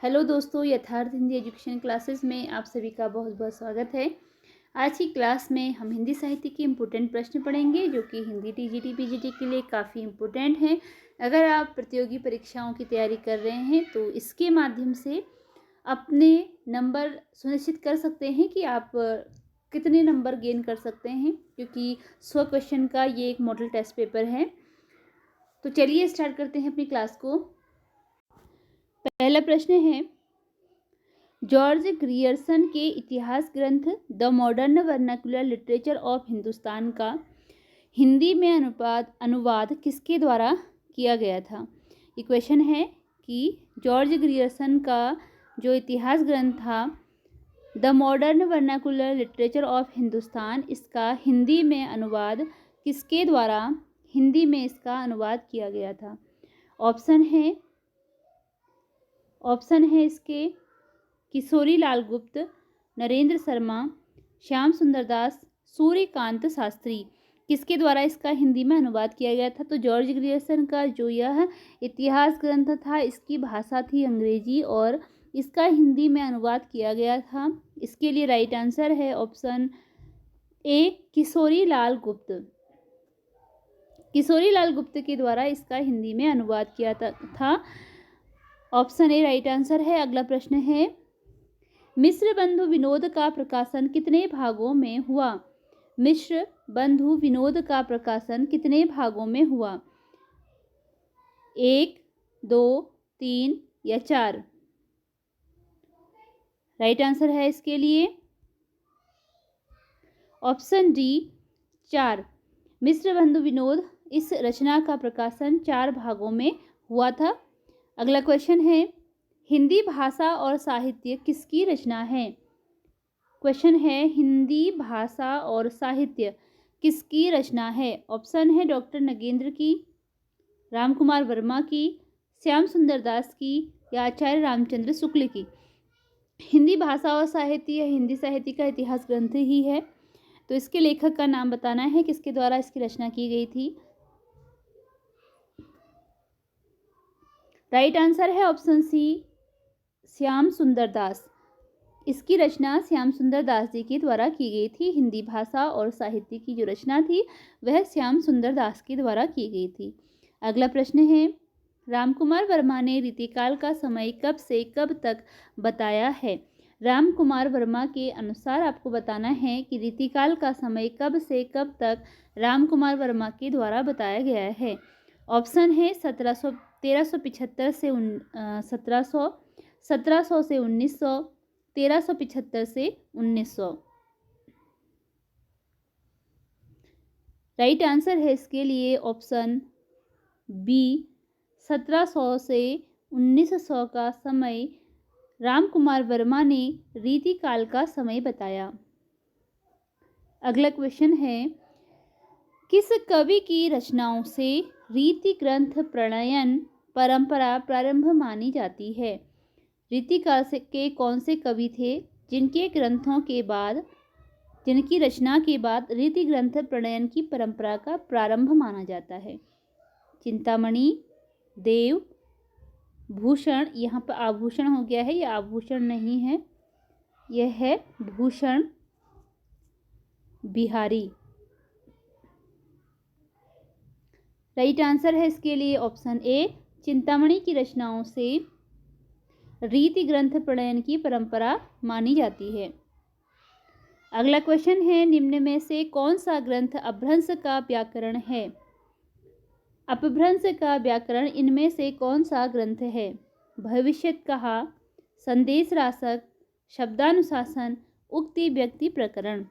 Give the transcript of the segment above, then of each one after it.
Hello दोस्तों, यथार्थ Hindi education classes में आप सभी का बहुत बहुत स्वागत है। आज की क्लास में हम हिंदी साहित्य के इम्पोर्टेंट प्रश्न पढ़ेंगे जो कि हिंदी टीजीटी पीजीटी के लिए काफ़ी इम्पोर्टेंट हैं। अगर आप प्रतियोगी परीक्षाओं की तैयारी कर रहे हैं तो इसके माध्यम से अपने नंबर सुनिश्चित कर सकते हैं कि आप कितने नंबर गेन कर सकते हैं, क्योंकि 100 क्वेश्चन का ये एक मॉडल टेस्ट पेपर है। तो चलिए स्टार्ट करते हैं अपनी क्लास को। पहला प्रश्न है, जॉर्ज ग्रियर्सन के इतिहास ग्रंथ the modern vernacular literature of Hindustan का हिंदी में अनुवाद किसके द्वारा किया गया था। ये क्वेश्चन है कि जॉर्ज ग्रियर्सन का जो इतिहास ग्रंथ था the modern vernacular literature of Hindustan, इसका हिंदी में अनुवाद किसके द्वारा हिंदी में इसका अनुवाद किया गया था। ऑप्शन है इसके किशोरी लाल गुप्त, नरेंद्र शर्मा, श्याम सुंदर दास, सूर्यकांत शास्त्री। किसके द्वारा इसका हिंदी में अनुवाद किया गया था। तो जॉर्ज ग्रियर्सन का जो यह इतिहास ग्रंथ था इसकी भाषा थी अंग्रेजी और इसका हिंदी में अनुवाद किया गया था। इसके लिए राइट आंसर है ऑप्शन ए, किशोरी लाल गुप्त। किशोरी लाल गुप्त के द्वारा इसका हिंदी में अनुवाद किया था। ऑप्शन ए राइट आंसर है। अगला प्रश्न है, मिश्र बंधु विनोद का प्रकाशन कितने भागों में हुआ। मिश्र बंधु विनोद का प्रकाशन कितने भागों में हुआ। 1, 2, 3 या 4। राइट आंसर है इसके लिए ऑप्शन डी, 4। मिश्र बंधु विनोद इस रचना का प्रकाशन 4 भागों में हुआ था। अगला क्वेश्चन है, हिंदी भाषा और साहित्य किसकी रचना है। क्वेश्चन है, हिंदी भाषा और साहित्य किसकी रचना है। ऑप्शन है डॉक्टर नगेंद्र की, राम कुमार वर्मा की, श्याम सुंदर दास की या आचार्य रामचंद्र शुक्ल की। हिंदी भाषा और साहित्य हिंदी साहित्य का इतिहास ग्रंथ ही है, तो इसके लेखक का नाम बताना है, किसके द्वारा इसकी रचना की गई थी। राइट आंसर है ऑप्शन सी, श्याम सुंदर दास। इसकी रचना श्याम सुंदर दास जी के द्वारा की गई थी। हिंदी भाषा और साहित्य की जो रचना थी वह श्याम सुंदर दास के द्वारा की गई थी। अगला प्रश्न है, रामकुमार वर्मा ने रीतिकाल का समय कब से कब तक बताया है। रामकुमार वर्मा के अनुसार आपको बताना है कि रीतिकाल का समय कब से कब तक रामकुमार वर्मा के द्वारा बताया गया है। ऑप्शन है 1375 से 1700 से 1900, 1375 से 1900। राइट आंसर है इसके लिए ऑप्शन बी, 1700 से 1900 का समय रामकुमार वर्मा ने रीतिकाल का समय बताया। अगला क्वेश्चन है, किस कवि की रचनाओं से रीति ग्रंथ प्रणयन परंपरा प्रारंभ मानी जाती है। रीतिकाल के कौन से कवि थे जिनके ग्रंथों के बाद जिनकी रचना के बाद रीति ग्रंथ प्रणयन की परंपरा का प्रारंभ माना जाता है। चिंतामणि, देव, भूषण। यहाँ पर आभूषण हो गया है, यह आभूषण नहीं है, यह है भूषण बिहारी। राइट आंसर है इसके लिए ऑप्शन ए, चिंतामणि की रचनाओं से रीति ग्रंथ प्रणयन की परंपरा मानी जाती है। अगला क्वेश्चन है, निम्न में से कौन सा ग्रंथ अपभ्रंश का व्याकरण है। अपभ्रंश का व्याकरण इनमें से कौन सा ग्रंथ है। भविष्यत कहा, संदेश रासक, शब्दानुशासन, उक्ति व्यक्ति प्रकरण।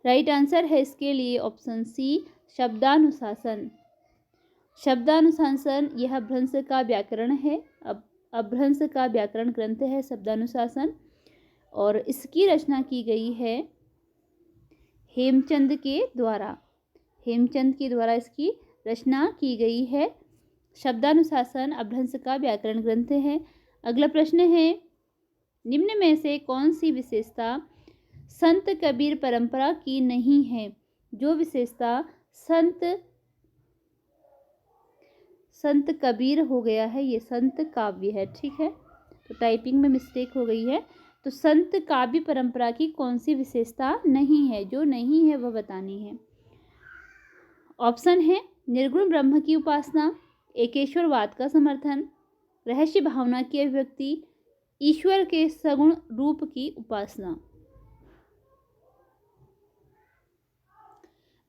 राइट आंसर है इसके लिए ऑप्शन सी, शब्दानुशासन। शब्दानुशासन यह भ्रंश का व्याकरण है। अपभ्रंश का व्याकरण ग्रंथ है शब्दानुशासन, और इसकी रचना की गई है हेमचंद के द्वारा। हेमचंद के द्वारा इसकी रचना की गई है। शब्दानुशासन अपभ्रंश का व्याकरण ग्रंथ है। अगला प्रश्न है, निम्न में से कौन सी विशेषता संत कबीर परंपरा की नहीं है। जो विशेषता संत कबीर हो गया है, ये संत काव्य है। ठीक है, तो टाइपिंग में मिस्टेक हो गई है। तो संत काव्य परंपरा की कौन सी विशेषता नहीं है? जो नहीं है वह बतानी है। ऑप्शन है निर्गुण ब्रह्म की उपासना, एकेश्वरवाद का समर्थन, रहस्य भावना की अभिव्यक्ति, ईश्वर के सगुण रूप की उपासना।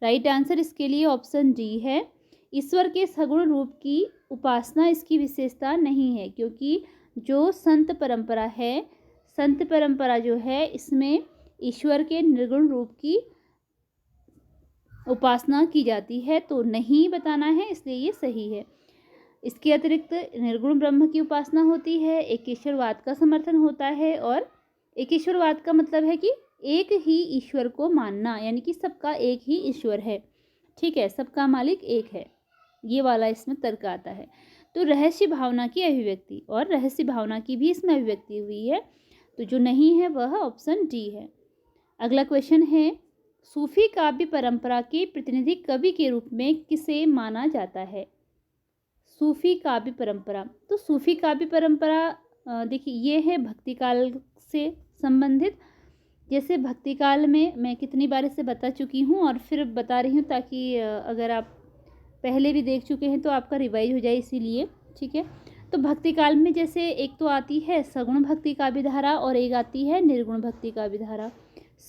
राइट आंसर इसके लिए ऑप्शन डी है। ईश्वर के सगुण रूप की उपासना इसकी विशेषता नहीं है, क्योंकि जो संत परंपरा है, संत परंपरा जो है इसमें ईश्वर के निर्गुण रूप की उपासना की जाती है, तो नहीं बताना है, इसलिए ये सही है। इसके अतिरिक्त निर्गुण ब्रह्म की उपासना होती है, एकेश्वरवाद का समर्थन होता है, और एकेश्वरवाद का मतलब है कि एक ही ईश्वर को मानना, यानी कि सबका एक ही ईश्वर है। ठीक है, सबका मालिक एक है, ये वाला इसमें तर्क आता है। तो रहस्य भावना की अभिव्यक्ति, और रहस्य भावना की भी इसमें अभिव्यक्ति हुई है, तो जो नहीं है वह ऑप्शन डी है। अगला क्वेश्चन है, सूफी काव्य परंपरा के प्रतिनिधि कवि के रूप में किसे माना जाता है? सूफी काव्य परंपरा, तो सूफी काव्य परंपरा देखिए ये है भक्ति काल से संबंधित। जैसे भक्ति काल में मैं कितनी बार इसे बता चुकी हूँ और फिर बता रही हूँ, ताकि अगर आप पहले भी देख चुके हैं तो आपका रिवाइज हो जाए, इसीलिए। ठीक है, तो भक्ति काल में जैसे एक तो आती है सगुण भक्ति काव्य धारा और एक आती है निर्गुण भक्ति काव्य धारा।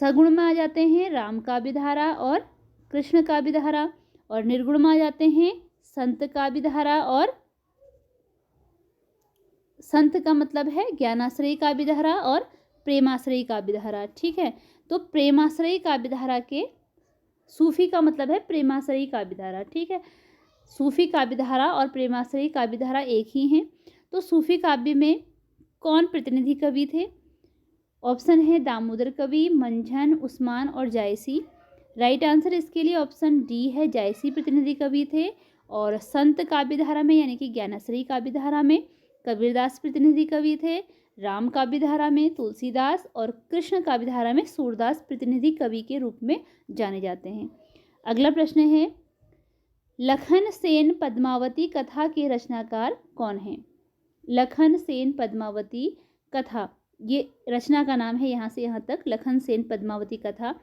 सगुण में आ जाते हैं राम काव्य धारा और कृष्ण काव्य धारा, और निर्गुण में आ जाते हैं संत काव्य धारा, और संत का मतलब है ज्ञानाश्रयी काव्य धारा और प्रेमाश्रयी काव्य धारा। ठीक है, तो प्रेमाश्रयी काव्य धारा के, सूफी का मतलब है प्रेमाश्रयी काव्य धारा। ठीक है, सूफी काव्य धारा और प्रेमाश्रयी काव्य धारा एक ही हैं। तो सूफी काव्य में कौन प्रतिनिधि कवि थे? ऑप्शन है दामोदर कवि, मंझन, उस्मान और जायसी। राइट आंसर इसके लिए ऑप्शन डी है, जायसी प्रतिनिधि कवि थे। और संत काव्य धारा में यानी कि ज्ञानाश्रयी काव्य धारा में कबीरदास प्रतिनिधि कवि थे, राम काव्य धारा में तुलसीदास, और कृष्ण काव्य धारा में सूरदास प्रतिनिधि कवि के रूप में जाने जाते हैं। अगला प्रश्न है, लखन सेन पद्मावती कथा के रचनाकार कौन हैं? लखन सेन पद्मावती कथा, ये रचना का नाम है, यहाँ से यहाँ तक लखन सेन पद्मावती कथा।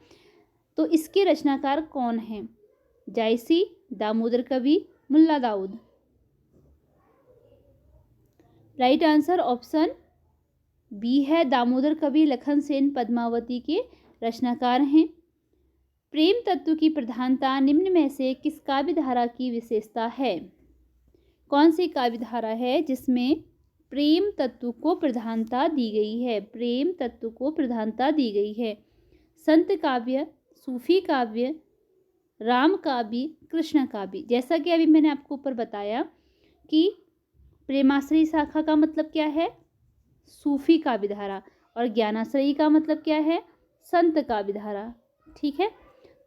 तो इसके रचनाकार कौन हैं? जायसी, दामोदर कवि, Mulla Daud. Right answer option B है, दामोदर कवि लखन सेन पद्मावती के रचनाकार हैं। प्रेम तत्व की प्रधानता निम्न में से किस काव्य धारा की विशेषता है? कौन सी काव्य धारा है जिसमें प्रेम तत्व को प्रधानता दी गई है? प्रेम तत्व को प्रधानता दी गई है। संत काव्य, सूफी काव्य, राम काव्य, कृष्ण काव्य। जैसा कि अभी मैंने आपको ऊपर बताया कि प्रेमाश्रयी शाखा का मतलब क्या है? सूफी काव्य धारा, और ज्ञानाश्रयी का मतलब क्या है? संत काव्य धारा। ठीक है,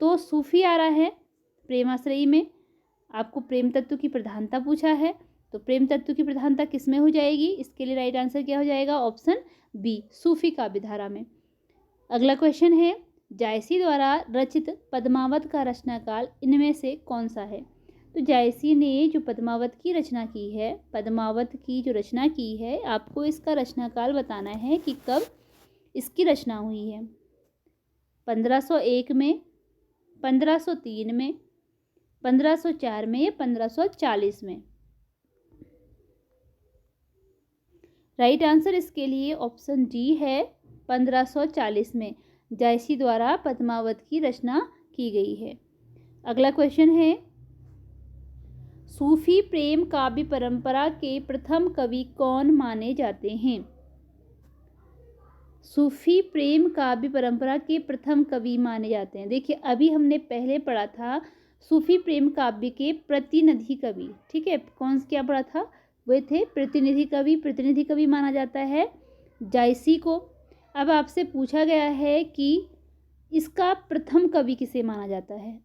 तो सूफी आ रहा है, प्रेमाश्रयी में आपको प्रेम तत्व की प्रधानता पूछा है, तो प्रेम तत्व की प्रधानता किस में हो जाएगी? इसके लिए राइट आंसर क्या हो जाएगा? ऑप्शन बी, सूफी काव्य धारा में। अगला क्वेश्चन है, जायसी द्वारा रचित पद्मावत का रचनाकाल इनमें से कौन सा है? तो जायसी ने जो पद्मावत की रचना की है, पद्मावत की जो रचना की है, आपको इसका रचनाकाल बताना है कि कब इसकी रचना हुई है। 1501 में, 1503 में, 1504 में या 1540 में? राइट आंसर इसके लिए ऑप्शन डी है, 1540 में जायसी द्वारा पद्मावत की रचना की गई है। अगला क्वेश्चन है, सूफी प्रेम काव्य परंपरा के प्रथम कवि कौन माने जाते हैं? सूफी प्रेम काव्य परंपरा के प्रथम कवि माने जाते हैं। देखिए अभी हमने पहले पढ़ा था सूफी प्रेम काव्य के प्रतिनिधि कवि। ठीक है, कौन क्या पढ़ा था? वे थे प्रतिनिधि कवि। प्रतिनिधि कवि माना जाता है जायसी को। अब आपसे पूछा गया है कि इसका प्रथम कवि किसे माना जाता है?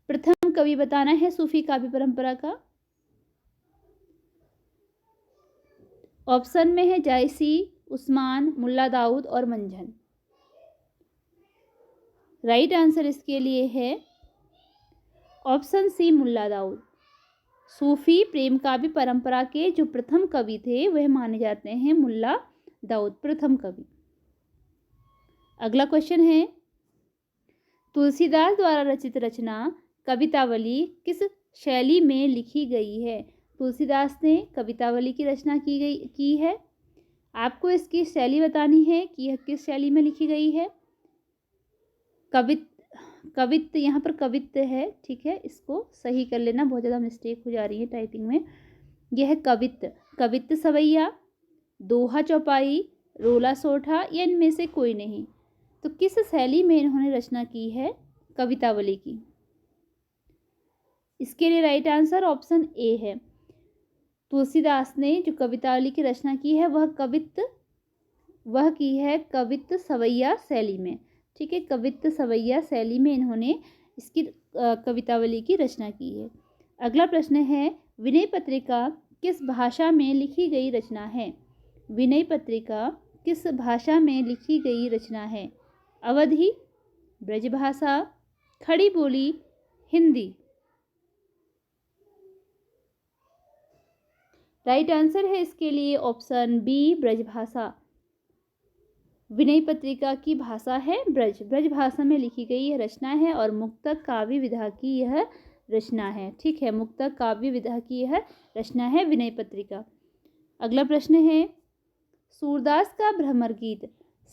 प्रथम कवि बताना है सूफी काव्य परंपरा का। ऑप्शन में है जायसी, उस्मान, मुल्ला दाऊद और मंझन। राइट आंसर इसके लिए है ऑप्शन सी, मुल्ला दाऊद। सूफी प्रेम काव्य परंपरा के जो प्रथम कवि थे वह माने जाते हैं मुल्ला दाऊद, प्रथम कवि। अगला क्वेश्चन है, तुलसीदास द्वारा रचित रचना कवितावली किस शैली में लिखी गई है? तुलसीदास ने कवितावली की रचना की है। आपको इसकी शैली बतानी है कि यह किस शैली में लिखी गई है। कवित्त यहाँ पर कवित्त है, ठीक है, इसको सही कर लेना, बहुत ज़्यादा मिस्टेक हो जा रही है टाइपिंग में। यह है कवित्त सवैया, दोहा चौपाई, रोला सोठा या इनमें से कोई नहीं। तो किस शैली में इन्होंने रचना की है कवितावली की? इसके लिए राइट आंसर ऑप्शन ए है। तुलसीदास ने जो कवितावली की रचना की है वह की है कवित्त सवैया शैली में, ठीक है, कवित्त सवैया शैली में इन्होंने इसकी कवितावली की रचना की है। अगला प्रश्न है, विनय पत्रिका किस भाषा में लिखी गई रचना है? विनय पत्रिका किस भाषा में लिखी गई रचना है? अवधी, ब्रजभाषा, खड़ी बोली, हिंदी। राइट आंसर है इसके लिए ऑप्शन बी, ब्रजभाषा। विनय पत्रिका की भाषा है ब्रज भाषा में लिखी गई यह रचना है और मुक्तक काव्य विधा की यह रचना है, ठीक है, मुक्तक काव्य विधा की यह रचना है विनय पत्रिका। अगला प्रश्न है, सूरदास का भ्रमर गीत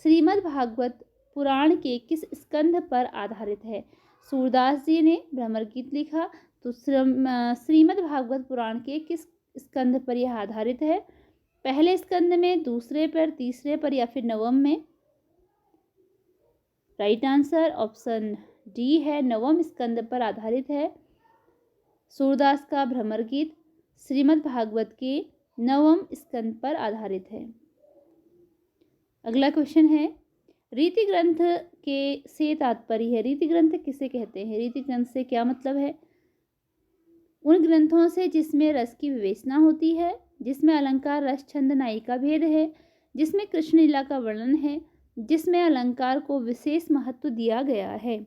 श्रीमद् भागवत पुराण के किस स्कंध पर आधारित है? सूरदास जी ने भ्रमर गीत लिखा, तो श्रीमद् भागवत पुराण के किस स्कंध पर यह आधारित है? पहले स्कंद में, दूसरे पर, तीसरे पर या फिर नवम में? राइट आंसर ऑप्शन डी है, नवम स्कंद पर आधारित है। सूरदास का भ्रमर गीत श्रीमद् भागवत के नवम स्कंद पर आधारित है। अगला क्वेश्चन है, रीति ग्रंथ के से तात्पर्य है। रीति ग्रंथ किसे कहते हैं? रीति ग्रंथ से क्या मतलब है? उन ग्रंथों से जिसमें रस की विवेचना होती है, जिसमें अलंकार, रस, छंद, नायिका भेद है, जिसमें कृष्ण लीला का वर्णन है, जिसमें अलंकार को विशेष महत्व दिया गया है।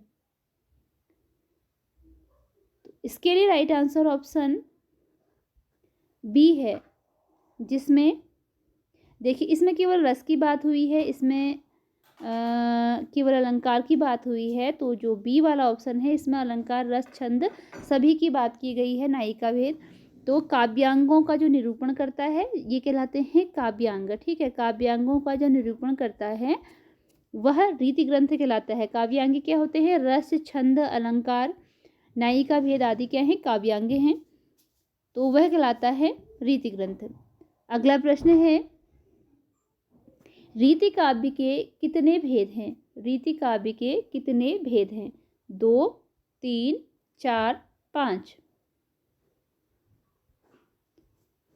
इसके लिए राइट आंसर ऑप्शन बी है, जिसमें देखिए इसमें केवल रस की बात हुई है, इसमें केवल अलंकार की बात हुई है, तो जो बी वाला ऑप्शन है इसमें अलंकार, रस, छंद सभी की बात की गई है, नायिका भेद। तो काव्यांगों का जो निरूपण करता है ये कहलाते हैं काव्यांग, ठीक है, काव्यांगों का जो निरूपण करता है वह रीति ग्रंथ कहलाता है। काव्यांग क्या होते हैं? रस, छंद, अलंकार, नायिका भेद आदि क्या हैं? काव्यांग हैं, तो वह कहलाता है रीति ग्रंथ। अगला प्रश्न है, रीति काव्य के कितने भेद हैं? रीति काव्य के कितने भेद हैं? 2, 3, 4, 5।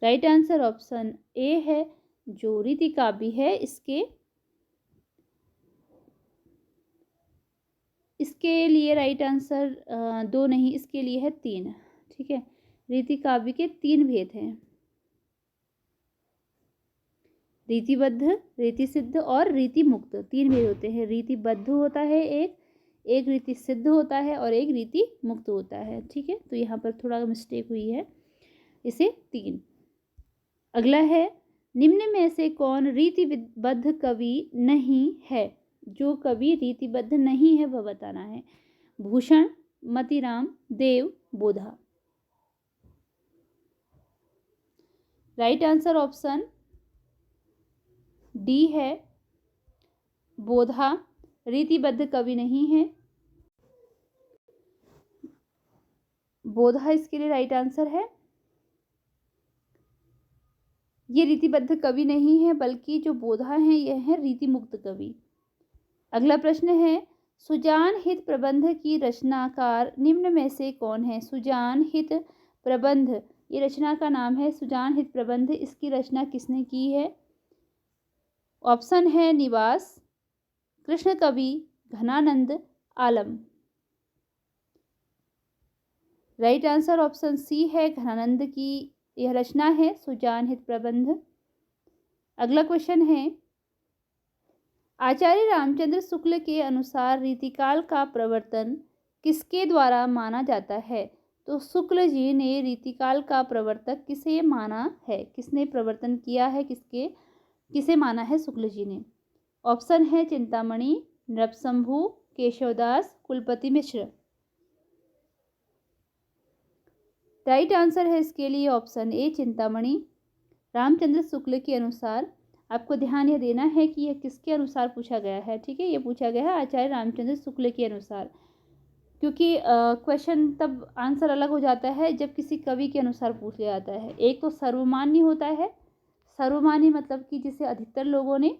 राइट आंसर ऑप्शन ए है, जो रीति काव्य है इसके लिए राइट आंसर 2 नहीं, इसके लिए है 3, ठीक है, रीति काव्य के 3 भेद हैं, रीतिबद्ध, रीति सिद्ध और रीति मुक्त। 3 भेद होते हैं, रीतिबद्ध होता है एक रीति सिद्ध होता है और एक रीति मुक्त होता है, ठीक है, तो यहाँ पर थोड़ा मिस्टेक हुई है, इसे 3। अगला है, निम्न में से कौन रीतिबद्ध कवि नहीं है? जो कवि रीतिबद्ध नहीं है वह बताना है। भूषण, मतीराम, देव, बोधा। राइट आंसर ऑप्शन डी है, बोधा रीतिबद्ध कवि नहीं है। बोधा इसके लिए राइट आंसर है। ये रीतिबद्ध कवि नहीं है, बल्कि जो बोधा है यह है रीति मुक्त कवि। अगला प्रश्न है, सुजान हित प्रबंध की रचनाकार निम्न में से कौन है? सुजान हित प्रबंध, ये रचना का नाम है सुजान हित प्रबंध। इसकी रचना किसने की है? ऑप्शन है निवास, कृष्ण कवि, घनानंद, आलम। राइट आंसर ऑप्शन सी है, घनानंद की यह रचना है सुजान हित प्रबंध। अगला क्वेश्चन है, आचार्य रामचंद्र शुक्ल के अनुसार रीतिकाल का प्रवर्तन किसके द्वारा माना जाता है? तो शुक्ल जी ने रीतिकाल का प्रवर्तक किसे माना है? किसने प्रवर्तन किया है? किसे माना है शुक्ल जी ने? ऑप्शन है चिंतामणि, नृपशंभु, केशवदास, कुलपति मिश्र। राइट आंसर है इसके लिए ऑप्शन ए चिंतामणि। रामचंद्र शुक्ल के अनुसार, आपको ध्यान यह देना है कि यह किसके अनुसार पूछा गया है, ठीक है, ये पूछा गया है आचार्य रामचंद्र शुक्ल के अनुसार, क्योंकि क्वेश्चन तब आंसर अलग हो जाता है जब किसी कवि के अनुसार पूछ लिया जाता है। एक तो सर्वमान्य होता है, सर्वमान्य मतलब कि जिसे अधिकतर लोगों ने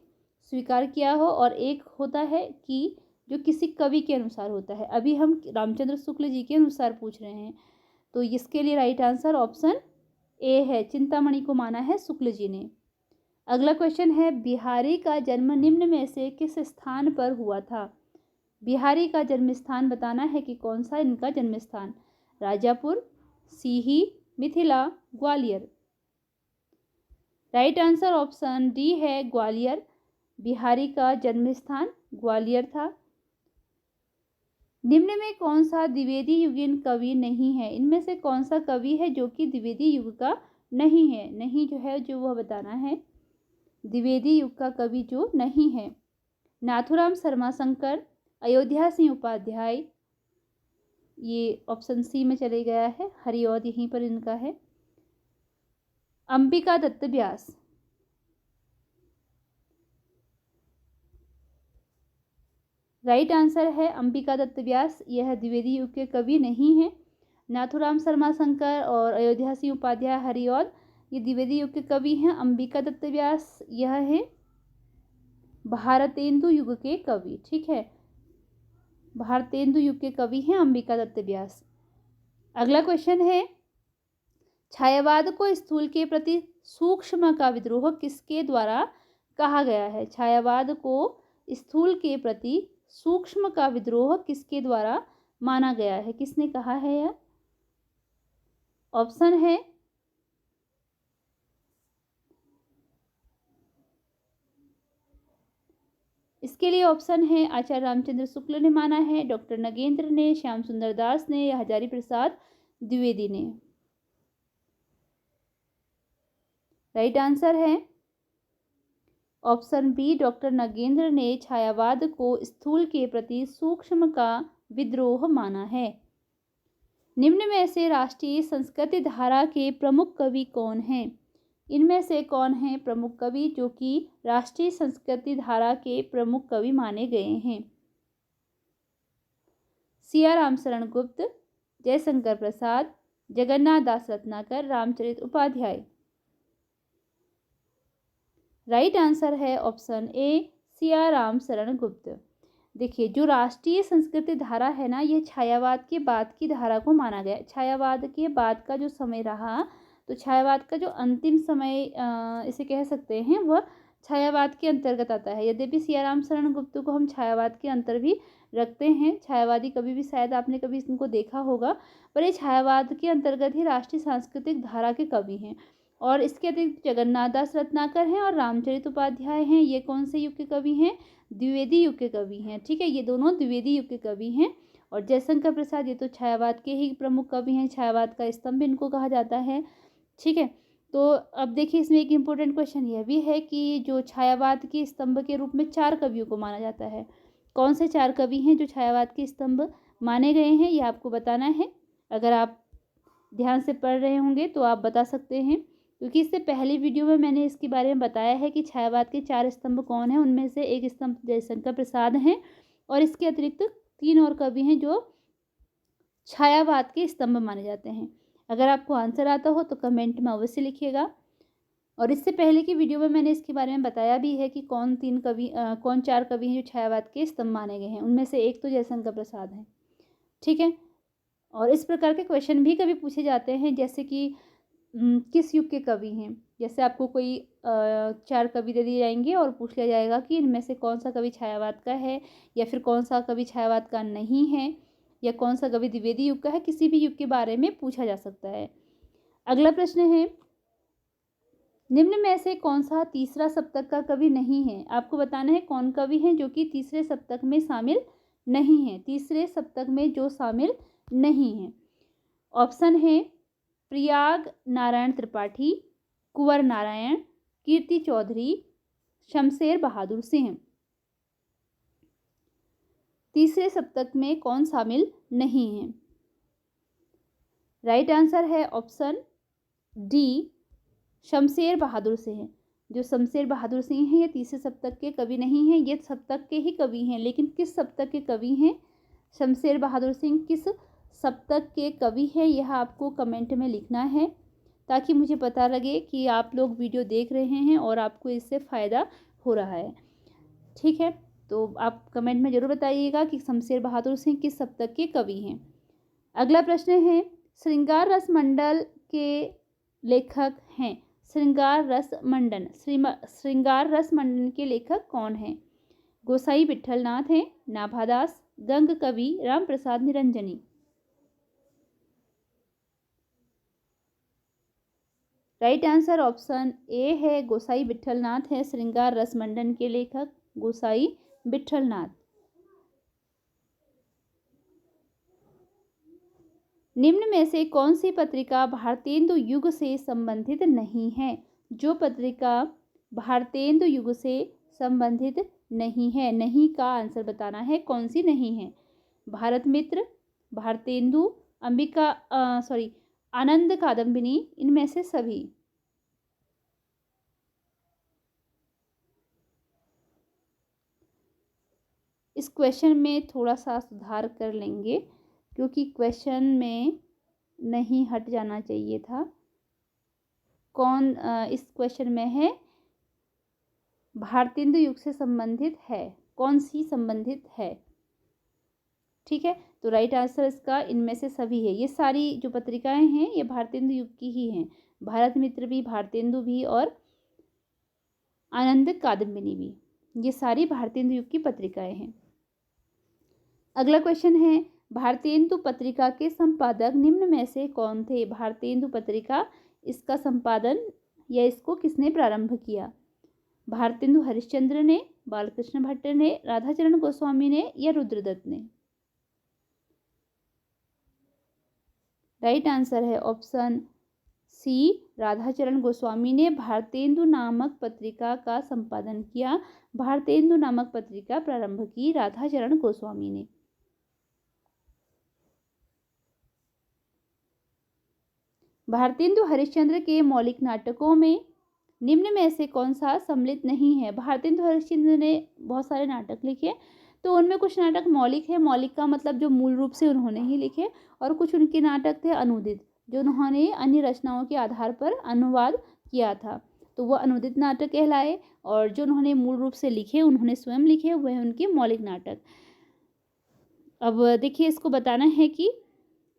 स्वीकार किया हो, और एक होता है कि जो किसी कवि के अनुसार होता है। अभी हम रामचंद्र शुक्ल जी के अनुसार पूछ रहे हैं, तो इसके लिए राइट आंसर ऑप्शन ए है, चिंतामणि को माना है शुक्ल जी ने। अगला क्वेश्चन है, बिहारी का जन्म निम्न में से किस स्थान पर हुआ था? बिहारी का जन्म स्थान बताना है कि कौन सा इनका जन्म स्थान, Rajapur, Sihi, Mithila, Gwalior. Right answer option D है ग्वालियर। बिहारी का जन्म स्थान ग्वालियर था। निम्न में कौन सा द्विवेदी युगीन कवि नहीं है? इनमें से कौन सा कवि है जो कि द्विवेदी युग का नहीं है? नहीं जो है जो वह बताना है, द्विवेदी युग का कवि जो नहीं है। नाथुराम शर्माशंकर, अयोध्या सिंह उपाध्याय, ये ऑप्शन सी में चले गया है, हरिऔध यहीं पर इनका है। अंबिका दत्त व्यास। राइट आंसर है अंबिका दत्त व्यास, यह द्विवेदी युग के कवि नहीं है। नाथुराम शर्माशंकर और अयोध्या सिंह उपाध्याय, हरिऔध, ये द्विवेदी युग के कवि हैं। अंबिका दत्त व्यास यह है भारतेंदु युग के कवि, ठीक है, भारतेंदु युग के कवि हैं अंबिका दत्त व्यास। अगला क्वेश्चन है, छायावाद को स्थूल के प्रति सूक्ष्म का विद्रोह किसके द्वारा कहा गया है? छायावाद को स्थूल के प्रति सूक्ष्म का विद्रोह किसके द्वारा माना गया है? किसने कहा है यह? ऑप्शन है इसके लिए ऑप्शन है आचार्य रामचंद्र शुक्ल ने माना है, डॉक्टर नगेंद्र ने, श्याम सुंदर दास ने, या हजारी प्रसाद द्विवेदी ने। राइट आंसर है ऑप्शन बी, डॉक्टर नगेंद्र ने छायावाद को स्थूल के प्रति सूक्ष्म का विद्रोह माना है। निम्न में से राष्ट्रीय संस्कृति धारा के प्रमुख कवि कौन हैं? इनमें से कौन है प्रमुख कवि जो कि राष्ट्रीय संस्कृति धारा के प्रमुख कवि माने गए हैं? सिया रामशरण गुप्त, जयशंकर प्रसाद, जगन्नाथ दास रत्नाकर, रामचरित उपाध्याय। राइट आंसर है ऑप्शन ए, सिया रामशरण गुप्त। देखिए, जो राष्ट्रीय संस्कृति धारा है ना, ये छायावाद के बाद की धारा को माना गया। छायावाद के बाद का जो समय रहा, तो छायावाद का जो अंतिम समय इसे कह सकते हैं, वह छायावाद के अंतर्गत आता है। यद्यपि सियाराम शरण गुप्त को हम छायावाद के अंतर भी रखते हैं, छायावादी कवि भी शायद आपने कभी इनको देखा होगा, पर ये छायावाद के अंतर्गत ही राष्ट्रीय सांस्कृतिक धारा के कवि हैं। और इसके अतिरिक्त जगन्नाथ दास रत्नाकर हैं और रामचरित उपाध्याय हैं। ये कौन से युग के कवि हैं? द्विवेदी युग के कवि हैं, ठीक है, ये दोनों द्विवेदी युग के कवि हैं। और जयशंकर प्रसाद, ये तो छायावाद के ही प्रमुख कवि हैं, छायावाद का स्तंभ इनको कहा जाता है, ठीक है। तो अब देखिए, इसमें एक इम्पोर्टेंट क्वेश्चन यह भी है कि जो छायावाद के स्तंभ के रूप में 4 कवियों को माना जाता है, कौन से 4 कवि हैं जो छायावाद के स्तंभ माने गए हैं, ये आपको बताना है। अगर आप ध्यान से पढ़ रहे होंगे तो आप बता सकते हैं, क्योंकि इससे पहली वीडियो में मैंने इसके बारे में बताया है कि छायावाद के 4 स्तंभ कौन हैं। उनमें से एक स्तंभ जयशंकर प्रसाद हैं, और इसके अतिरिक्त 3 और कवि हैं जो छायावाद के स्तंभ माने जाते हैं। अगर आपको आंसर आता हो तो कमेंट में अवश्य लिखिएगा। और इससे पहले की वीडियो में मैंने इसके बारे में बताया भी है कि कौन 4 कवि हैं जो छायावाद के स्तंभ माने गए हैं। उनमें से एक तो जयशंकर प्रसाद हैं, ठीक है। और इस प्रकार के क्वेश्चन भी कभी पूछे जाते हैं, जैसे कि किस युग के कवि हैं। जैसे आपको कोई 4 कवि दे दिए जाएंगे और पूछ लिया जाएगा कि इनमें से कौन सा कवि छायावाद का है, या फिर कौन सा कवि छायावाद का नहीं है, या कौन सा कवि द्विवेदी युग का है। किसी भी युग के बारे में पूछा जा सकता है। अगला प्रश्न है, निम्न में से कौन सा तीसरा सप्तक का कवि नहीं है? आपको बताना है कौन कवि हैं जो कि तीसरे सप्तक में शामिल नहीं है, तीसरे सप्तक में जो शामिल नहीं है। ऑप्शन है प्रयाग नारायण त्रिपाठी, कुंवर नारायण, कीर्ति चौधरी, शमशेर बहादुर सिंह। तीसरे सप्तक में कौन शामिल नहीं है? राइट आंसर है ऑप्शन डी, शमशेर बहादुर सिंह। जो शमशेर बहादुर सिंह हैं ये तीसरे सप्तक के कवि नहीं हैं, ये सप्तक के ही कवि हैं, लेकिन किस सप्तक के कवि हैं शमशेर बहादुर सिंह, किस सप्तक के कवि हैं, यह आपको कमेंट में लिखना है ताकि मुझे पता लगे कि आप लोग वीडियो देख रहे हैं और आपको इससे फ़ायदा हो रहा है। ठीक है, तो आप कमेंट में ज़रूर बताइएगा कि शमशेर बहादुर सिंह किस सप्तक के कवि हैं। अगला प्रश्न है, श्रृंगार रस मंडल के लेखक हैं। श्रृंगार रस मंडन के लेखक कौन हैं? गोसाई विट्ठलनाथ हैं, नाभादास, गंग कवि, Ram Prasad Niranjani. Right answer option A है, गोसाई विट्ठलनाथ है श्रृंगार रस मंडन के लेखक, गोसाई विट्ठलनाथ। निम्न में से कौन सी पत्रिका भारतेंदु युग से संबंधित नहीं है? जो पत्रिका भारतेंदु युग से संबंधित नहीं है, नहीं का आंसर बताना है, कौन सी नहीं है? भारत मित्र, भारतेंदु, आनंद कादम्बिनी, इनमें से सभी। इस क्वेश्चन में थोड़ा सा सुधार कर लेंगे क्योंकि क्वेश्चन में नहीं हट जाना चाहिए था। कौन इस क्वेश्चन में है भारतेंदु युग से संबंधित है, कौन सी संबंधित है? ठीक है, तो राइट आंसर इसका इनमें से सभी है। ये सारी जो पत्रिकाएं हैं ये भारतेंदु युग की ही हैं, भारत मित्र भी, भारतेंदु भी और आनंद कादम्बिनी भी, ये सारी भारतेंदु युग की पत्रिकाएं हैं। अगला क्वेश्चन है, भारतेंदु पत्रिका के संपादक निम्न में से कौन थे? भारतेंदु पत्रिका, इसका संपादन या इसको किसने प्रारंभ किया? भारतेंदु हरिश्चंद्र ने, बालकृष्ण भट्ट ने, राधाचरण गोस्वामी ने या रुद्रदत्त ने? राइट आंसर है ऑप्शन सी, राधाचरण गोस्वामी ने भारतेंदु नामक पत्रिका का संपादन किया। भारतेंदु नामक पत्रिका प्रारंभ की राधाचरण गोस्वामी ने। भारतेंदु हरिश्चंद्र के मौलिक नाटकों में निम्न में से कौन सा सम्मिलित नहीं है? भारतेंदु हरिश्चंद्र ने बहुत सारे नाटक लिखे, तो उनमें कुछ नाटक मौलिक है, मौलिक का मतलब जो मूल रूप से उन्होंने ही लिखे, और कुछ उनके नाटक थे अनुदित, जो उन्होंने अन्य रचनाओं के आधार पर अनुवाद किया था, तो वह अनुदित नाटक कहलाए। और जो उन्होंने मूल रूप से लिखे, उन्होंने स्वयं लिखे, वह उनके मौलिक नाटक। अब देखिए, इसको बताना है कि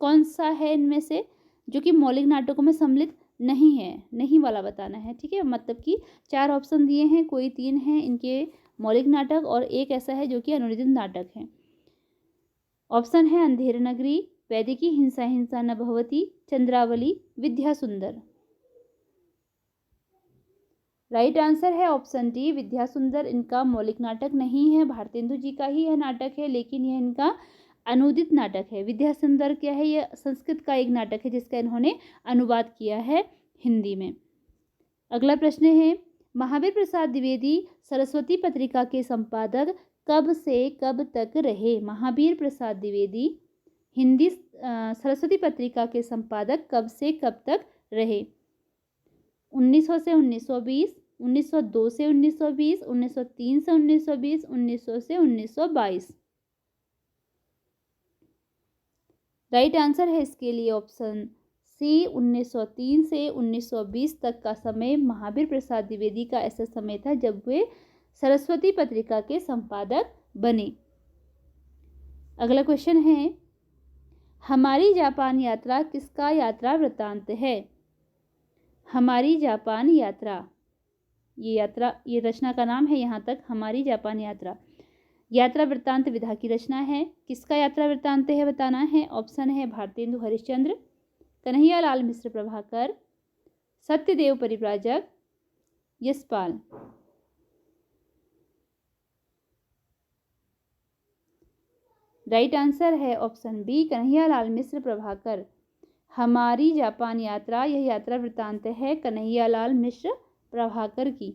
कौन सा है इनमें से जो कि मौलिक नाटकों में सम्मिलित नहीं है, नहीं वाला बताना है। ठीक है, मतलब कि 4 ऑप्शन दिए हैं, कोई 3 हैं इनके मौलिक नाटक और एक ऐसा है जो कि अनुदित नाटक है। ऑप्शन है अंधेर नगरी, वैदिकी, हिंसा हिंसा न भवती, चंद्रावली, विद्या सुंदर। राइट आंसर है ऑप्शन डी, विद्या सुंदर इनका मौलिक नाटक नहीं है, भारतेंदु जी का ही यह नाटक है, लेकिन यह इनका अनुदित नाटक है। विद्या सुंदर क्या है? यह संस्कृत का एक नाटक है जिसका इन्होंने अनुवाद किया है हिंदी में। अगला प्रश्न है, महावीर प्रसाद द्विवेदी सरस्वती पत्रिका के संपादक कब से कब तक रहे? महावीर प्रसाद द्विवेदी हिंदी सरस्वती पत्रिका के संपादक कब से कब तक रहे? 1900 से 1920, 1902 से 1920, 1903 से 1920, 1900 से 1922। राइट आंसर है इसके लिए ऑप्शन सी, 1903 से 1920 तक का समय महावीर प्रसाद द्विवेदी का ऐसा समय था जब वे सरस्वती पत्रिका के संपादक बने। अगला क्वेश्चन है, हमारी जापान यात्रा किसका यात्रा वृत्तांत है? हमारी जापान यात्रा, ये रचना का नाम है यहाँ तक, हमारी जापान यात्रा। यात्रा वृत्तांत विधा की रचना है, किसका यात्रा वृत्तांत है बताना है। ऑप्शन है भारतेंदु हरिश्चंद्र, कन्हैयालाल मिश्र प्रभाकर, सत्यदेव परिव्राजक, यशपाल। राइट आंसर है ऑप्शन बी, कन्हैयालाल मिश्र प्रभाकर। हमारी जापान यात्रा, यह यात्रा वृत्तांत है कन्हैयालाल मिश्र प्रभाकर की।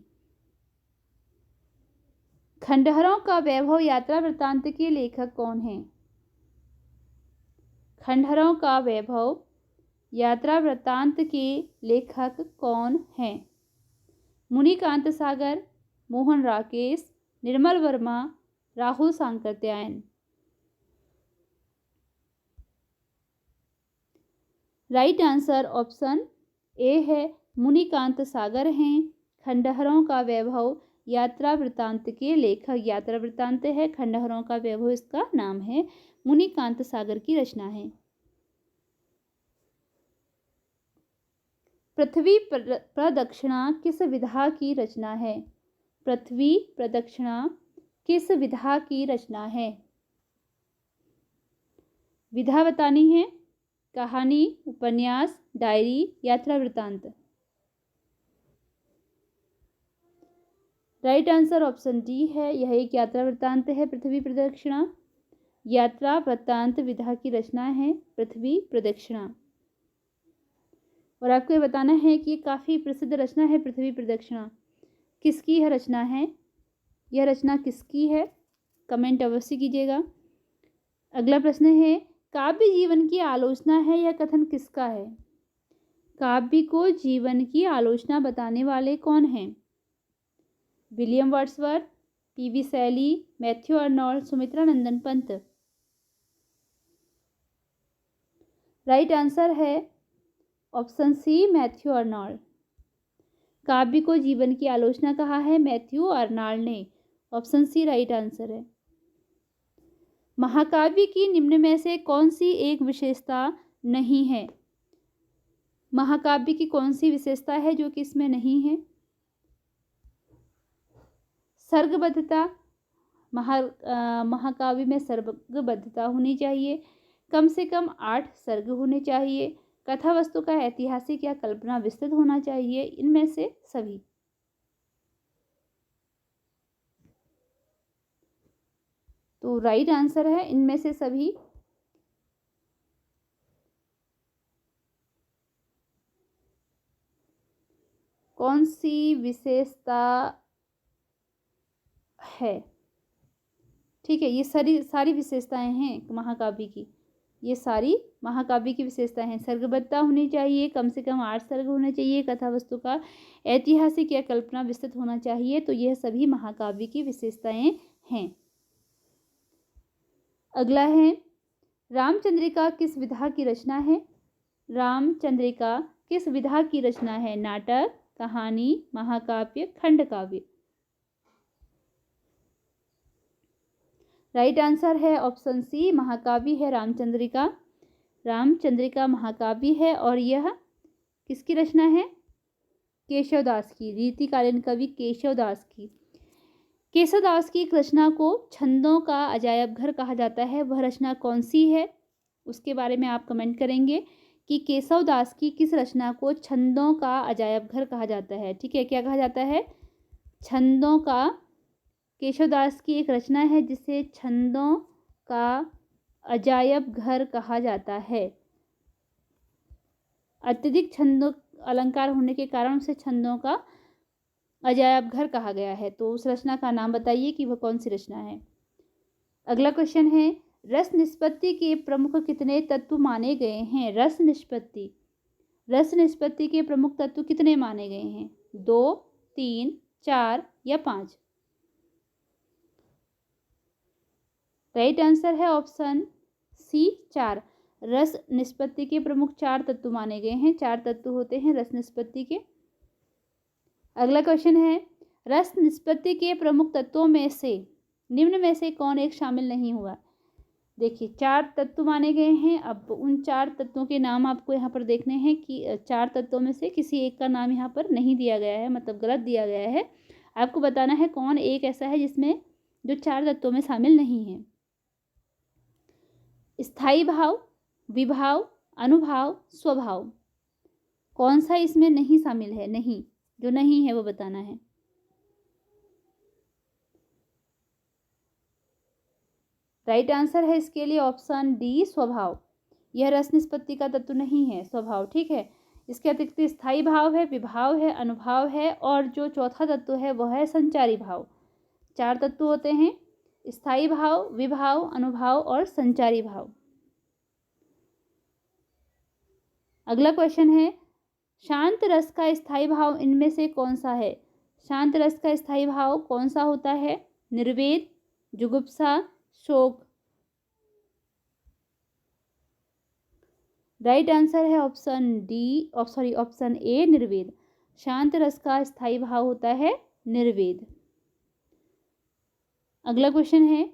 खंडहरों का वैभव यात्रा वृत्तांत के लेखक कौन हैं? खंडहरों का वैभव यात्रा वृत्तांत के लेखक कौन हैं? Munikant Sagar, Mohan Rakesh, Nirmal Verma, Rahul Sankrityayan. Right answer option A है मुनिकांत सागर हैं। खंडहरों का वैभव यात्रा वृत्तांत के लेखक, यात्रा वृत्तांत है, खंडहरों का वैभव इसका नाम है, मुनिकांत सागर की रचना है। पृथ्वी प्रदक्षिणा किस विधा की रचना है? पृथ्वी प्रदक्षिणा किस विधा की रचना है? विधा बतानी है, कहानी, उपन्यास, डायरी, यात्रा वृत्तांत। राइट आंसर ऑप्शन डी है, यह एक यात्रा वृत्तांत है। पृथ्वी प्रदक्षिणा यात्रा वृत्तांत विधा की रचना है, पृथ्वी प्रदक्षिणा। और आपको ये बताना है कि काफ़ी प्रसिद्ध रचना है पृथ्वी प्रदक्षिणा। किसकी यह रचना है? यह रचना किसकी है? कमेंट अवश्य कीजिएगा। अगला प्रश्न है, काव्य जीवन की आलोचना है, यह कथन किसका है? काव्य को जीवन की आलोचना बताने वाले कौन हैं? विलियम वर्ड्सवर्थ, पीवी शैली, मैथ्यू अर्नोल्ड, सुमित्रा नंदन पंत। राइट आंसर है ऑप्शन सी मैथ्यू अर्नोल्ड। काव्य को जीवन की आलोचना कहा है मैथ्यू अर्नोल्ड ने। ऑप्शन सी राइट आंसर है। महाकाव्य की निम्न में से कौन सी एक विशेषता नहीं है? महाकाव्य की कौन सी विशेषता है जो कि इसमें नहीं है? सर्गबद्धता, महाकाव्य में सर्गबद्धता होनी चाहिए, कम से कम 8 सर्ग होने चाहिए, कथा वस्तु का ऐतिहासिक या कल्पना विस्तृत होना चाहिए, इनमें से सभी। तो राइट आंसर है इनमें से सभी। कौन सी विशेषता है? ठीक है, ये सारी विशेषताएं हैं महाकाव्य की, ये सारी महाकाव्य की विशेषताएं हैं। सर्गबद्धता होनी चाहिए, कम से कम 8 सर्ग होने चाहिए, कथा वस्तु का ऐतिहासिक या कल्पना विस्तृत होना चाहिए। तो यह सभी महाकाव्य की विशेषताएं हैं। अगला है, रामचंद्रिका किस विधा की रचना है? रामचंद्रिका किस विधा की रचना है? नाटक, कहानी, महाकाव्य, खंडकाव्य। राइट आंसर है ऑप्शन सी महाकाव्य है रामचंद्रिका। रामचंद्रिका महाकाव्य है और यह किसकी रचना है? केशवदास की, रीतिकालीन कवि केशवदास की। केशवदास की एक रचना को छंदों का अजायब घर कहा जाता है, वह रचना कौन सी है? उसके बारे में आप कमेंट करेंगे कि केशवदास की किस रचना को छंदों का अजायब घर कहा जाता है। ठीक है, क्या कहा जाता है? छंदों का। केशवदास की एक रचना है जिसे छंदों का अजायब घर कहा जाता है। अत्यधिक छंदों अलंकार होने के कारण उसे छंदों का अजायब घर कहा गया है। तो उस रचना का नाम बताइए कि वह कौन सी रचना है। अगला क्वेश्चन है, रस निष्पत्ति के प्रमुख कितने तत्व माने गए हैं? रस निष्पत्ति के प्रमुख तत्व कितने माने गए हैं? 2, 3, 4 या 5? राइट आंसर है ऑप्शन सी 4। रस निष्पत्ति के प्रमुख 4 तत्व माने गए हैं। 4 तत्व होते हैं रस निष्पत्ति के। अगला क्वेश्चन है, रस निष्पत्ति के प्रमुख तत्वों में से निम्न में से कौन एक शामिल नहीं हुआ? देखिए, 4 तत्व माने गए हैं। अब उन 4 तत्वों के नाम आपको यहाँ पर देखने हैं कि 4 तत्वों में से किसी एक का नाम यहाँ पर नहीं दिया गया है, मतलब गलत दिया गया है। आपको बताना है कौन एक ऐसा है जिसमें जो 4 तत्वों में शामिल नहीं है। स्थायी भाव, विभाव, अनुभाव, स्वभाव, कौन सा इसमें नहीं शामिल है? नहीं, जो नहीं है वो बताना है। राइट आंसर है इसके लिए ऑप्शन डी स्वभाव। यह रस निष्पत्ति का तत्व नहीं है, स्वभाव। ठीक है। इसके अतिरिक्त स्थायी भाव है, विभाव है, अनुभाव है, और जो चौथा तत्व है वह है संचारी भाव। 4 तत्व होते हैं, स्थायी भाव, विभाव, अनुभाव और संचारी भाव। अगला क्वेश्चन है, शांत रस का स्थायी भाव इनमें से कौन सा है? शांत रस का स्थायी भाव कौन सा होता है? निर्वेद, जुगुप्सा, शोक। राइट आंसर है ऑप्शन ए, निर्वेद। शांत रस का स्थायी भाव होता है निर्वेद। अगला क्वेश्चन है,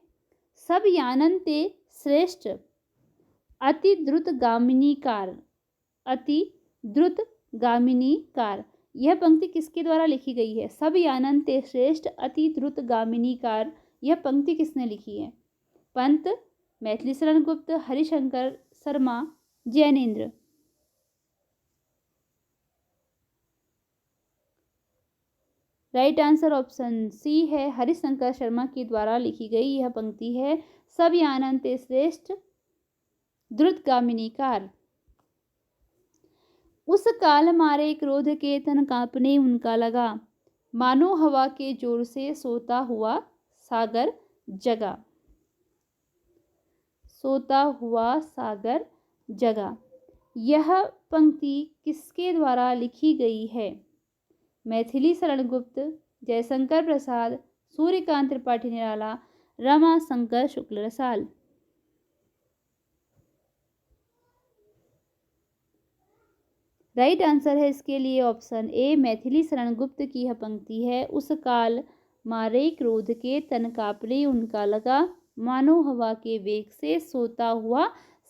सब यानन्ते श्रेष्ठ अति द्रुतगामिनी कार। अति द्रुतगामिनी कार, यह पंक्ति किसके द्वारा लिखी गई है? सब यानन्ते श्रेष्ठ अति द्रुतगामिनी कार, यह पंक्ति किसने लिखी है? Pant, Maithili Sharan Gupt, Harishankar Sharma, Jainendra. Right answer option C है, हरिशंकर शर्मा के द्वारा लिखी गई यह पंक्ति है, सब यानन्ते श्रेष्ठ द्रुतगामिनी कार। उस काल मारे क्रोध के तन कांपने उनका लगा, मानो हवा के जोर से सोता हुआ सागर जगा। सोता हुआ सागर जगा, यह पंक्ति किसके द्वारा लिखी गई है? मैथिली शरण गुप्त, जयशंकर प्रसाद, सूर्यकांत त्रिपाठी निराला, रमा शंकर शुक्ल रसाल। राइट आंसर है इसके लिए ऑप्शन ए, मैथिली शरण गुप्त की यह पंक्ति है। उस काल मारे क्रोध के तन कांपने उनका लगा, मानो हवा के वेग से सोता हुआ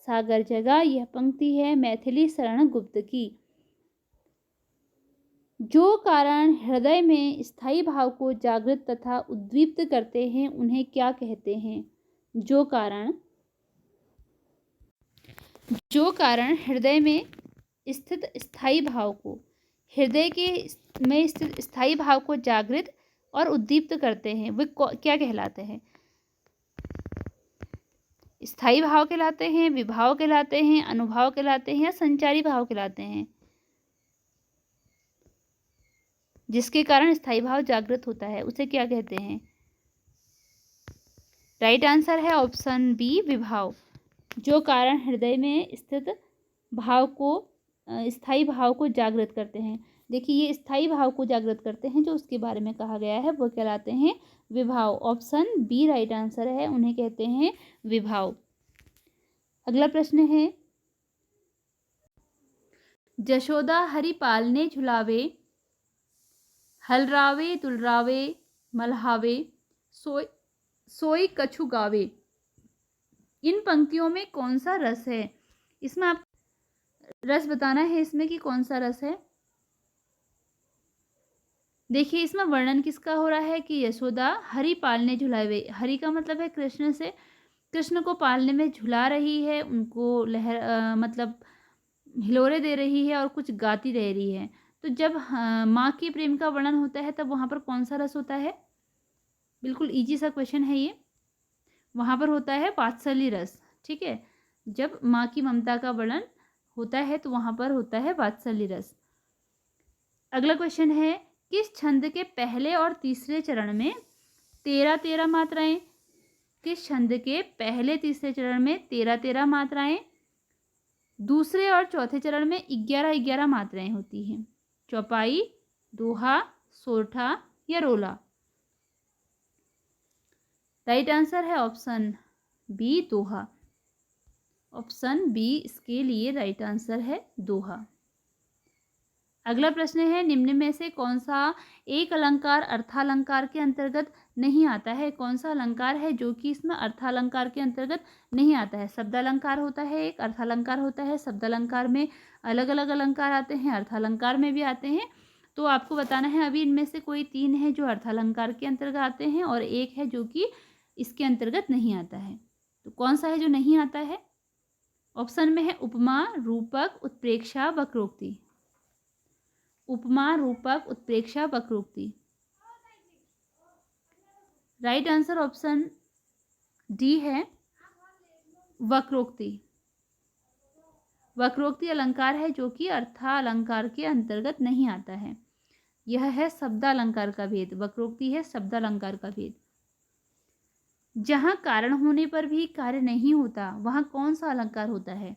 सागर जगा, यह पंक्ति है मैथिली शरण गुप्त की। जो कारण हृदय में स्थायी भाव को जागृत तथा उद्दीप्त करते हैं उन्हें क्या कहते हैं? जो कारण हृदय में स्थित स्थायी भाव को, हृदय के में स्थित स्थायी भाव को जागृत और उद्दीप्त करते हैं वे क्या कहलाते हैं? स्थायी भाव कहलाते हैं, विभाव कहलाते हैं, अनुभाव कहलाते हैं या संचारी भाव कहलाते हैं? जिसके कारण स्थायी भाव जागृत होता है उसे क्या कहते हैं? राइट आंसर है ऑप्शन बी, विभाव। जो कारण हृदय में स्थित भाव को, स्थायी भाव को जागृत करते हैं। देखिए, ये स्थायी भाव को जागृत करते हैं जो उसके बारे में कहा गया है वो कहलाते हैं विभाव। ऑप्शन बी राइट आंसर है, उन्हें कहते हैं विभाव। अगला प्रश्न है, जशोदा हरि पालने झुलावे, हलरावे तुलरावे मल्हावे, सोई कछु गावे। इन पंक्तियों में कौन सा रस है? इसमें आप रस बताना है इसमें कि कौन सा रस है। देखिए, इसमें वर्णन किसका हो रहा है कि यशोदा हरि पालने झुलावे। हरि का मतलब है कृष्ण से, कृष्ण को पालने में झुला रही है, उनको मतलब हिलोरे दे रही है और कुछ गाती रह रही है। तो जब माँ के प्रेम का वर्णन होता है तब वहाँ पर कौन सा रस होता है? बिल्कुल इजी सा क्वेश्चन है ये। वहाँ पर होता है वात्सल्य रस। ठीक है, जब माँ की ममता का वर्णन होता है तो वहाँ पर होता है वात्सल्य रस। अगला क्वेश्चन है, किस छंद के पहले और तीसरे चरण में 13-13 मात्राएं, किस छंद के पहले तीसरे चरण में 13-13 मात्राएं, दूसरे और चौथे चरण में 11-11 मात्राएं होती हैं? चौपाई, दोहा, सोरठा या रोला? राइट आंसर है ऑप्शन बी, दोहा। ऑप्शन बी इसके लिए राइट आंसर है, दोहा। अगला प्रश्न है, निम्न में से कौन सा एक अलंकार अर्थालंकार के अंतर्गत नहीं आता है? कौन सा अलंकार है जो कि इसमें अर्थालंकार के अंतर्गत नहीं आता है? शब्दालंकार होता है एक, अर्थालंकार होता है। शब्दालंकार में अलग अलग अलंकार आते हैं, अर्थालंकार में भी आते हैं। तो आपको बताना है अभी इनमें से कोई 3 है जो अर्थालंकार के अंतर्गत आते हैं और एक है जो कि इसके अंतर्गत नहीं आता है। तो कौन सा है जो नहीं आता है? ऑप्शन में है उपमा, रूपक, उत्प्रेक्षा, वक्रोक्ति। उपमा, रूपक, उत्प्रेक्षा, वक्रोक्ति। राइट आंसर ऑप्शन डी है, वक्रोक्ति। वक्रोक्ति अलंकार है जो कि अर्थालंकार के अंतर्गत नहीं आता है। यह है शब्दालंकार का भेद। वक्रोक्ति है शब्दालंकार का भेद। जहाँ कारण होने पर भी कार्य नहीं होता वहाँ कौन सा अलंकार होता है?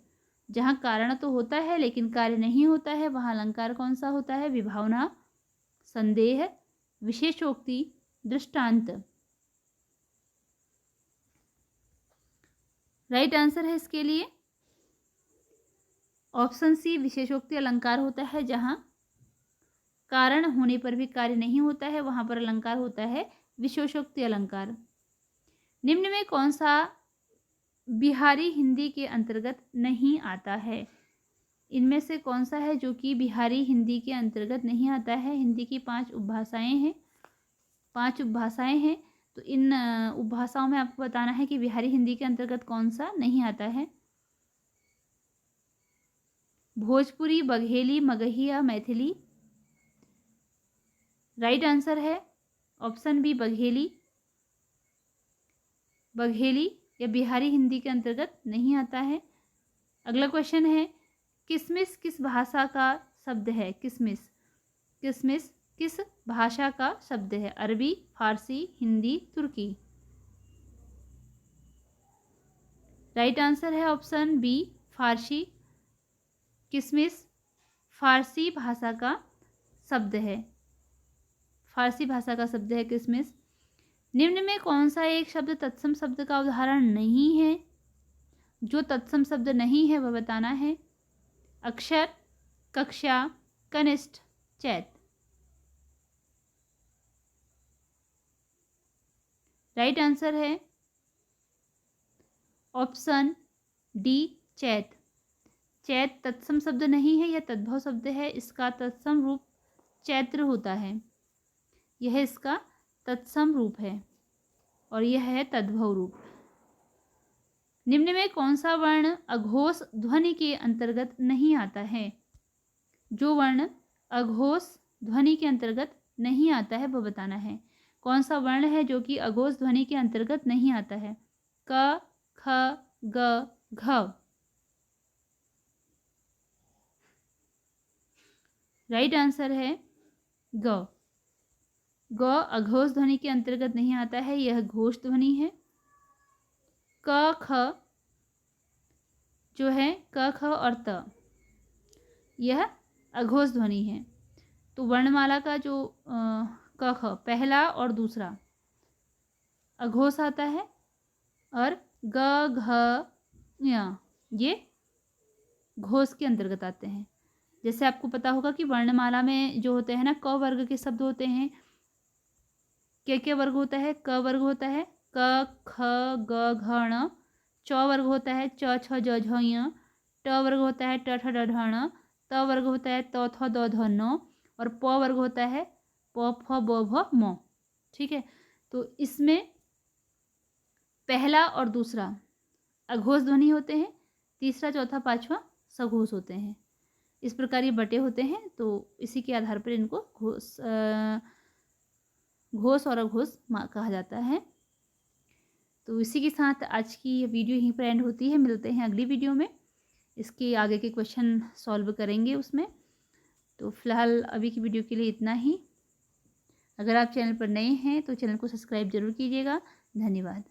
जहाँ कारण तो होता है लेकिन कार्य नहीं होता है वहाँ अलंकार कौन सा होता है? विभावना, संदेह, विशेषोक्ति, दृष्टांत। राइट आंसर है इसके लिए ऑप्शन सी, विशेषोक्ति अलंकार होता है। जहाँ कारण होने पर भी कार्य नहीं होता है वहाँ पर अलंकार होता है विशेषोक्ति अलंकार। निम्न में कौन सा बिहारी हिंदी के अंतर्गत नहीं आता है? इनमें से कौन सा है जो कि बिहारी हिंदी के अंतर्गत नहीं आता है? हिंदी की 5 उपभाषाएं हैं, 5 उपभाषाएं हैं। तो इन उपभाषाओं में आपको बताना है कि बिहारी हिंदी के अंतर्गत कौन सा नहीं आता है। भोजपुरी, बघेली, मगही या मैथिली। राइट आंसर है ऑप्शन बी, बघेली। बघेली या बिहारी हिंदी के अंतर्गत नहीं आता है। अगला क्वेश्चन है, किसमिस किस भाषा का शब्द है? किसमिस, किसमिस किस भाषा का शब्द है? अरबी, फारसी, हिंदी, तुर्की। राइट आंसर है ऑप्शन बी, फारसी। किसमिस फारसी भाषा का शब्द है। फारसी भाषा का शब्द है किसमिस। निम्न में कौन सा एक शब्द तत्सम शब्द का उदाहरण नहीं है? जो तत्सम शब्द नहीं है वह बताना है। अक्षर, कक्षा, कनिष्ठ, चैत। राइट आंसर है ऑप्शन डी, चैत। चैत तत्सम शब्द नहीं है, यह तद्भव शब्द है। इसका तत्सम रूप चैत्र होता है। यह इसका तत्सम रूप है और यह है तद्भव रूप। निम्न में कौन सा वर्ण अघोष ध्वनि के अंतर्गत नहीं आता है? जो वर्ण अघोष ध्वनि के अंतर्गत नहीं आता है वह बताना है। कौन सा वर्ण है जो कि अघोष ध्वनि के अंतर्गत नहीं आता है? क, ख, ग, घ। राइट आंसर है ग। ग अघोष ध्वनि के अंतर्गत नहीं आता है, यह घोष ध्वनि है। क, ख जो है क, ख और त, यह अघोष ध्वनि है। तो वर्णमाला का जो क, ख पहला और दूसरा अघोष आता है और ग, घ, ञ ये घोष के अंतर्गत आते हैं। जैसे आपको पता होगा कि वर्णमाला में जो होते हैं ना, क वर्ग के शब्द होते हैं। क्या वर्ग होता है? क वर्ग होता है क, ख, ग, घ, ण। च वर्ग होता है च, छ, ज, झ, ञ। ट वर्ग होता है ट, ठ, ड, ढ, ण। त वर्ग होता है त, थ, द, ध, न। और प वर्ग होता है प, फ, ब, भ, म। ठीक है, तो इसमें पहला और दूसरा अघोष ध्वनि होते हैं, तीसरा, चौथा, पांचवा सघोष होते हैं। इस प्रकार ये बटे होते हैं। तो इसी के आधार पर इनको घोष और अघोष कहा जाता है। तो इसी के साथ आज की वीडियो यहीं पर एंड होती है। मिलते हैं अगली वीडियो में, इसके आगे के क्वेश्चन सॉल्व करेंगे उसमें। तो फिलहाल अभी की वीडियो के लिए इतना ही। अगर आप चैनल पर नए हैं तो चैनल को सब्सक्राइब जरूर कीजिएगा। धन्यवाद।